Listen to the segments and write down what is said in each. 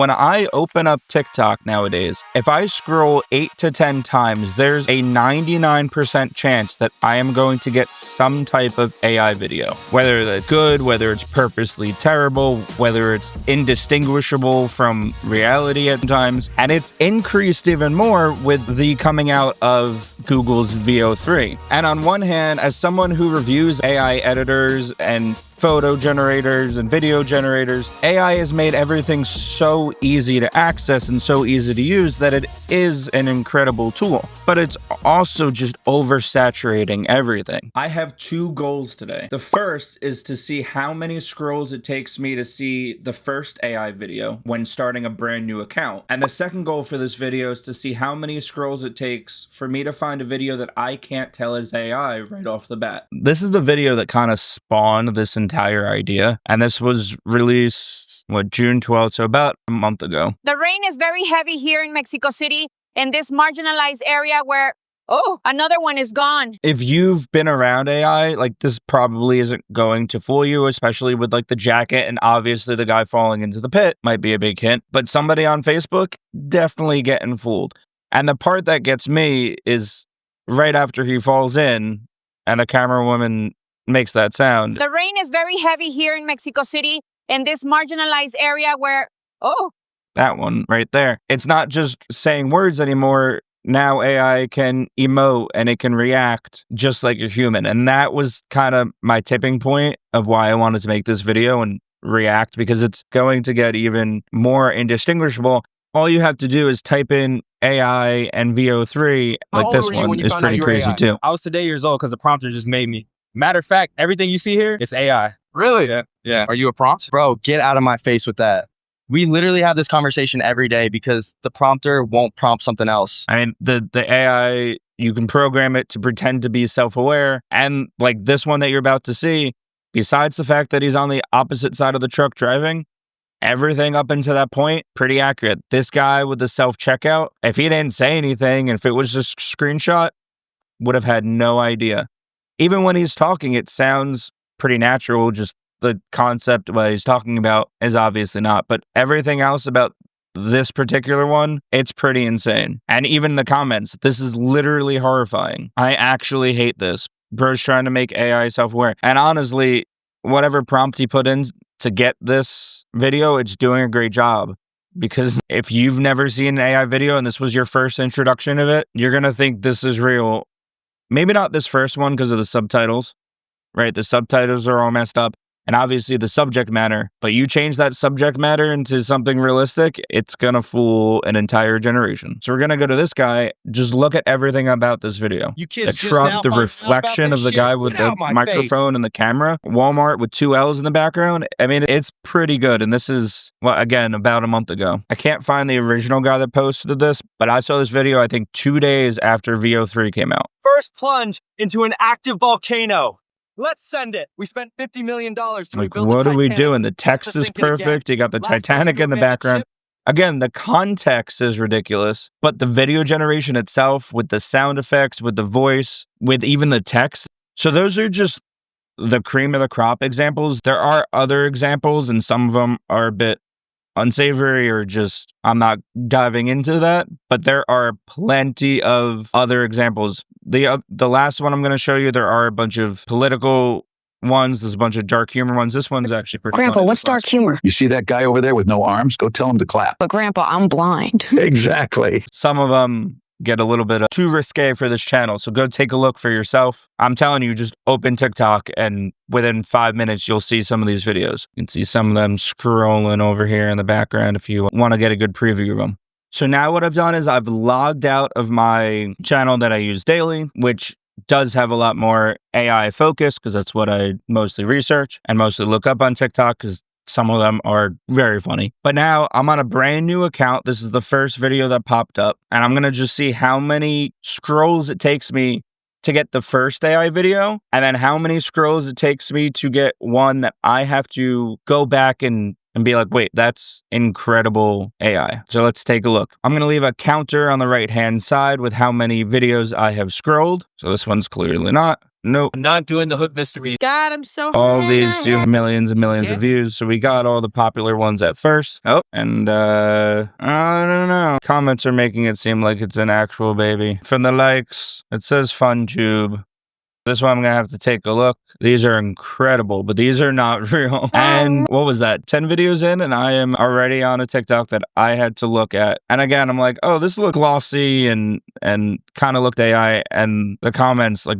When I open up TikTok nowadays, if I scroll 8 to 10 times, there's a 99% chance that I am going to get some type of AI video. Whether that's good, whether it's purposely terrible, whether it's indistinguishable from reality at times. And it's increased even more with the coming out of Google's Veo 3. And on one hand, as someone who reviews AI editors and photo generators and video generators, AI has made everything so easy to access and so easy to use that it is an incredible tool. But it's also just oversaturating everything. I have two goals today. The first is to see how many scrolls it takes me to see the first AI video when starting a brand new account. And the second goal for this video is to see how many scrolls it takes for me to find a video that I can't tell is AI right off the bat. This is the video that kind of spawned this entire idea, and this was released June 12th, so about a month ago. The rain is very heavy here in Mexico City, in this marginalized area where another one is gone. If you've been around AI, this probably isn't going to fool you, especially with the jacket, and obviously the guy falling into the pit might be a big hint, but somebody on Facebook definitely getting fooled. And the part that gets me is right after he falls in and the camera woman makes that sound. The rain is very heavy here in Mexico City, in this marginalized area where, that one right there. It's not just saying words anymore. Now AI can emote and it can react just like a human. And that was kind of my tipping point of why I wanted to make this video and react, because it's going to get even more indistinguishable. All you have to do is type in AI and Veo 3, this one is pretty crazy too. I was today years old because the prompter just made me. Matter of fact, everything you see here is AI. Really? Yeah. Are you a prompt? Bro, get out of my face with that. We literally have this conversation every day because the prompter won't prompt something else. I mean, the AI, you can program it to pretend to be self-aware. And this one that you're about to see, besides the fact that he's on the opposite side of the truck driving, everything up until that point, pretty accurate. This guy with the self-checkout, if he didn't say anything, and if it was just a screenshot, would have had no idea. Even when he's talking, it sounds pretty natural. Just the concept of what he's talking about is obviously not. But everything else about this particular one, it's pretty insane. And even the comments, this is literally horrifying. I actually hate this. Bro's trying to make AI self-aware. And honestly, whatever prompt he put in to get this video, it's doing a great job. Because if you've never seen an AI video and this was your first introduction of it, you're going to think this is real. Maybe not this first one because of the subtitles, right? The subtitles are all messed up. And obviously the subject matter, but you change that subject matter into something realistic, it's going to fool an entire generation. So we're going to go to this guy. Just look at everything about this video. You kids the truck, the reflection of the guy with the microphone and the camera, Walmart with 2 L's in the background. I mean, it's pretty good. And this is, again, about a month ago. I can't find the original guy that posted this, but I saw this video, I think 2 days after Veo 3 came out. First plunge into an active volcano. Let's send it. We spent $50 million to rebuild the Titanic. What are we doing? The text is perfect. You got the Titanic in the background. Again, the context is ridiculous, but the video generation itself, with the sound effects, with the voice, with even the text. So those are just the cream of the crop examples. There are other examples, and some of them are a bit unsavory or just, I'm not diving into that, but there are plenty of other examples. The last one I'm going to show you, there are a bunch of political ones. There's a bunch of dark humor ones. This one's actually pretty Grandpa, funny, what's dark humor? You see that guy over there with no arms? Go tell him to clap. But Grandpa, I'm blind. Exactly. Some of them get a little bit too risque for this channel, so go take a look for yourself. I'm telling you, just open TikTok and within 5 minutes you'll see some of these videos. You can see some of them scrolling over here in the background if you want to get a good preview of them. So now what I've done is I've logged out of my channel that I use daily, which does have a lot more AI focus because that's what I mostly research and mostly look up on TikTok because some of them are very funny. But now I'm on a brand new account. This is the first video that popped up, and I'm going to just see how many scrolls it takes me to get the first AI video, and then how many scrolls it takes me to get one that I have to go back and be like, wait, that's incredible AI. So let's take a look. I'm going to leave a counter on the right-hand side with how many videos I have scrolled. So this one's clearly not. Nope. I'm not doing the hood mystery. God, I'm so All these do millions and millions of views, so we got all the popular ones at first. Oh, and I don't know. Comments are making it seem like it's an actual baby. From the likes, it says FunTube. This one I'm gonna have to take a look. These are incredible, but these are not real. And what was that? 10 videos in, and I am already on a TikTok that I had to look at. And again, I'm like, oh, this looked glossy and kind of looked AI. And the comments like,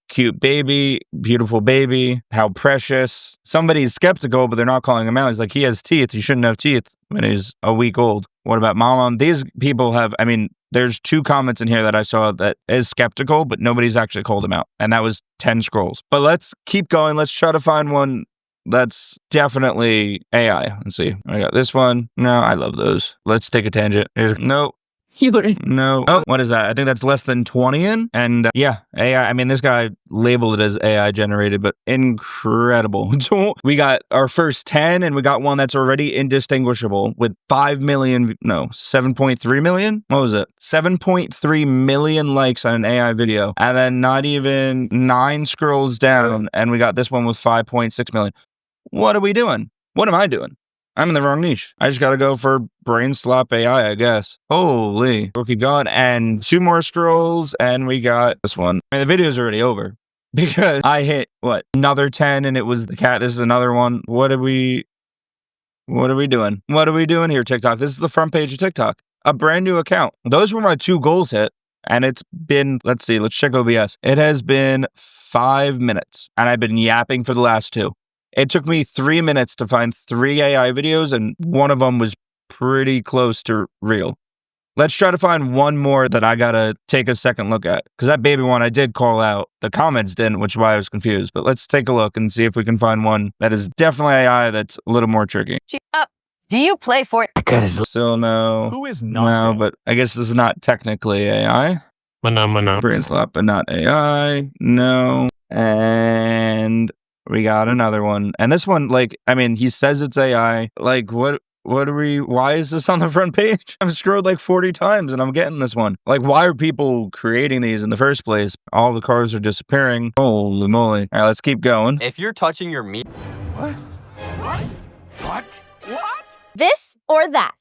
cute baby, beautiful baby, how precious. Somebody's skeptical, but they're not calling him out. He's like, he has teeth. He shouldn't have teeth when he's a week old. What about mom? These people have, I mean, there's 2 comments in here that I saw that is skeptical, but nobody's actually called him out. And that was 10 scrolls. But let's keep going. Let's try to find one that's definitely AI. Let's see. I got this one. No, I love those. Let's take a tangent. No. No. Oh, what is that? I think that's less than 20 in. And yeah, AI. I mean, this guy labeled it as AI generated, but incredible. We got our first 10 and we got one that's already indistinguishable with 7.3 million. What was it? 7.3 million likes on an AI video. And then not even 9 scrolls down. And we got this one with 5.6 million. What are we doing? What am I doing? I'm in the wrong niche. I just got to go for brain slap AI, I guess. Holy. We'll keep going. And 2 more scrolls, and we got this one. I mean, the video's already over because I hit, another 10, and it was the cat. This is another one. What are we doing? What are we doing here, TikTok? This is the front page of TikTok. A brand new account. Those were my 2 goals hit. And it's been, let's check OBS. It has been 5 minutes, and I've been yapping for the last 2. It took me 3 minutes to find 3 AI videos, and one of them was pretty close to real. Let's try to find one more that I gotta take a second look at. Because that baby one I did call out. The comments didn't, which is why I was confused. But let's take a look and see if we can find one that is definitely AI that's a little more tricky. Do you play Fortnite? Still no. Who is not? No, but I guess this is not technically AI. Brain slap, but not AI. No. And we got another one. And this one, he says it's AI. Why is this on the front page? I've scrolled 40 times and I'm getting this one. Why are people creating these in the first place? All the cars are disappearing. Holy moly. All right, let's keep going. If you're touching your meat, What? This or that?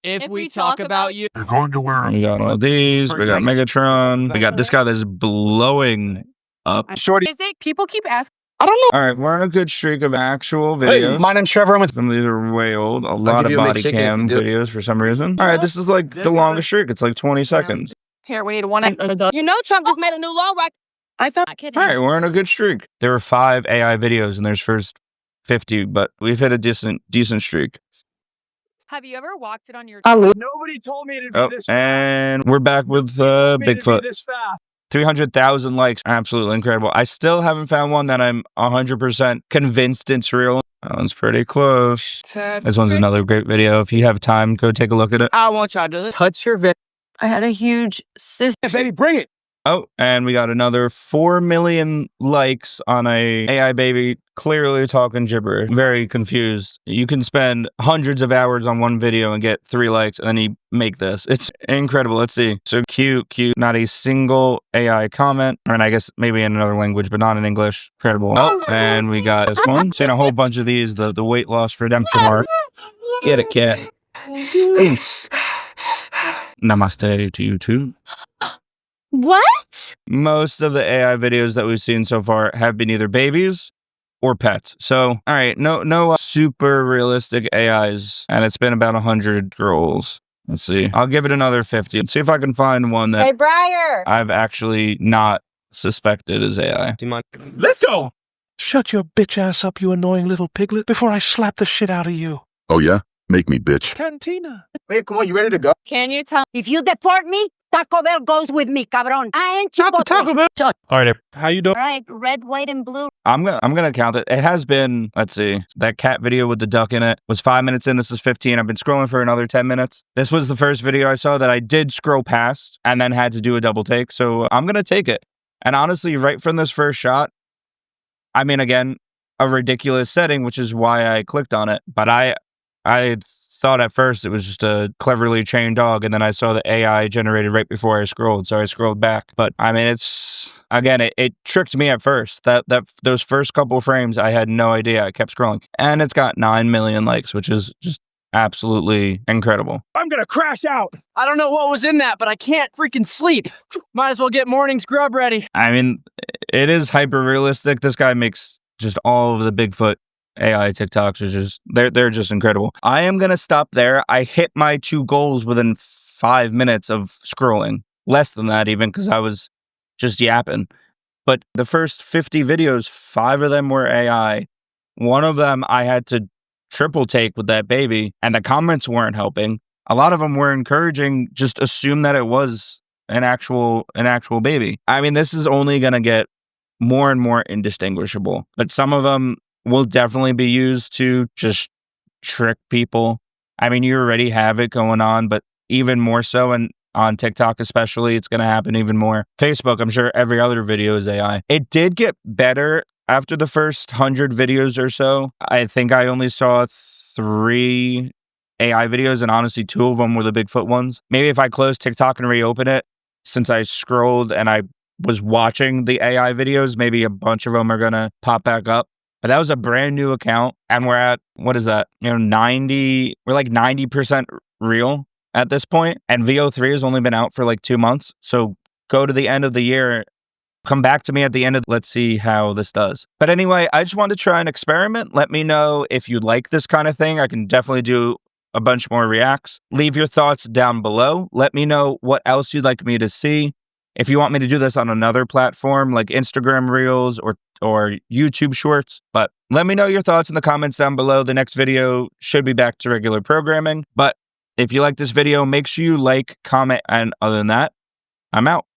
If we talk about you. You're going to wear We got all these. We got Megatron. We got this guy that's blowing up. Shorty. Is it? People keep asking. All right, we're on a good streak of actual videos. Hey, my name's Trevor. I'm with. Some of these are way old. A lot of body cam videos for some reason. All right, this is the longest streak. It's 20 seconds. Here, we need one. You know Trump just made a new law, right? I thought. Not kidding. All right, we're on a good streak. There were 5 AI videos and there's first 50, but we've hit a decent streak. Have you ever walked it on your... Nobody told me to be this fast. And we're back with Bigfoot. 300,000 likes. Absolutely incredible. I still haven't found one that I'm 100% convinced it's real. That one's pretty close. This one's another great video. If you have time, go take a look at it. I won't try to Touch your vid. I had a huge cyst. Yeah, baby, bring it. Oh, and we got another 4 million likes on a AI baby clearly talking gibberish. Very confused. You can spend hundreds of hours on one video and get 3 likes, and then you make this. It's incredible. Let's see. So cute. Not a single AI comment. I mean, I guess maybe in another language, but not in English. Incredible. Oh, and we got this one. Seen a whole bunch of these. The weight loss redemption arc. Get it, cat. Namaste to you too. What? Most of the AI videos that we've seen so far have been either babies or pets. So, all right, no super realistic AIs, and it's been about 100 scrolls. Let's see. I'll give it another 50. Let's see if I can find one that Hey, Briar. I've actually not suspected as AI. Let's go. Shut your bitch ass up, you annoying little piglet, before I slap the shit out of you. Oh, yeah? Make me, bitch. Cantina. hey, come on, you ready to go? Can you tell? If you deport me, Taco Bell goes with me, cabron. I ain't Not the Taco Bell. All right, how you doing? All right, red, white, and blue. I'm gonna count it. It has been, let's see, that cat video with the duck in it was 5 minutes in. This is 15. I've been scrolling for another 10 minutes. This was the first video I saw that I did scroll past and then had to do a double take. So I'm gonna take it. And honestly, right from this first shot, I mean, again, a ridiculous setting, which is why I clicked on it. But I thought at first it was just a cleverly trained dog, and then I saw the AI generated right before I scrolled, so I scrolled back. But I mean, it's again, it tricked me at first. That those first couple frames, I had no idea. I kept scrolling, and it's got 9 million likes, which is just absolutely incredible. I'm gonna crash out. I don't know what was in that, but I can't freaking sleep. Might as well get morning scrub ready. I mean, it is hyper realistic. This guy makes just all of the Bigfoot AI TikToks are just they're just incredible. I am gonna stop there. I hit my 2 goals within 5 minutes of scrolling. Less than that even, because I was just yapping. But the first 50 videos, 5 of them were AI. One of them I had to triple take with that baby, and the comments weren't helping. A lot of them were encouraging, just assume that it was an actual baby. I mean, this is only gonna get more and more indistinguishable. But some of them will definitely be used to just trick people. I mean, you already have it going on, but even more so, and on TikTok especially, it's going to happen even more. Facebook, I'm sure every other video is AI. It did get better after the first 100 videos or so. I think I only saw 3 AI videos, and honestly, 2 of them were the Bigfoot ones. Maybe if I close TikTok and reopen it, since I scrolled and I was watching the AI videos, maybe a bunch of them are going to pop back up. But that was a brand new account, and we're at, what is that? We're like 90% real at this point, and VO3 has only been out for like 2 months. So go to the end of the year, come back to me at the end of, let's see how this does. But anyway, I just wanted to try an experiment. Let me know if you like this kind of thing. I can definitely do a bunch more reacts. Leave your thoughts down below. Let me know what else you'd like me to see. If you want me to do this on another platform like Instagram Reels or YouTube Shorts, but let me know your thoughts in the comments down below. The next video should be back to regular programming. But if you like this video, make sure you like, comment, and other than that, I'm out.